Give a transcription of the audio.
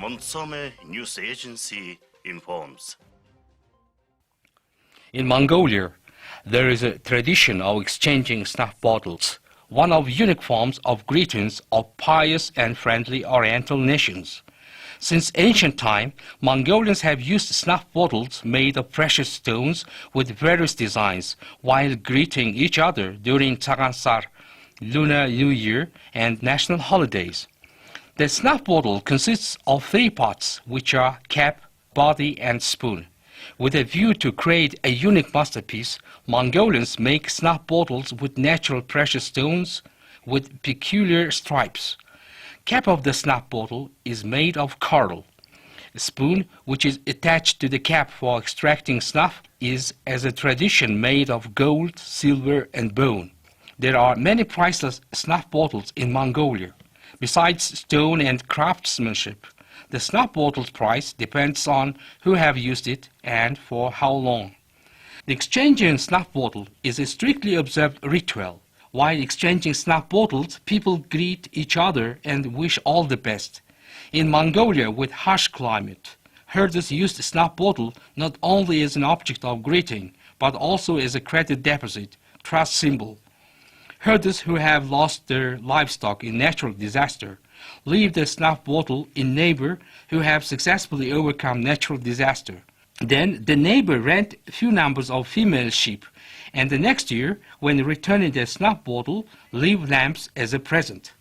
Monsome News Agency informs. In Mongolia, there is a tradition of exchanging snuff bottles, one of unique forms of greetings of pious and friendly Oriental nations. Since ancient time, Mongolians have used snuff bottles made of precious stones with various designs while greeting each other during Tsagaan-sar, Lunar New Year, and national holidays. The snuff bottle consists of 3 parts, which are cap, body, and spoon. With a view to create a unique masterpiece, Mongolians make snuff bottles with natural precious stones with peculiar stripes. Cap of the snuff bottle is made of coral. A spoon, which is attached to the cap for extracting snuff, is as a tradition made of gold, silver, and bone. There are many priceless snuff bottles in Mongolia. Besides stone and craftsmanship, the snuff bottle's price depends on who have used it and for how long. The exchanging snuff bottle is a strictly observed ritual. While exchanging snuff bottles, people greet each other and wish all the best. In Mongolia, with harsh climate, herders used the snuff bottle not only as an object of greeting, but also as a credit deposit, trust symbol. Herders who have lost their livestock in natural disaster leave the snuff bottle in neighbor who have successfully overcome natural disaster. Then the neighbor rent few numbers of female sheep, and the next year, when returning the snuff bottle, leave lambs as a present.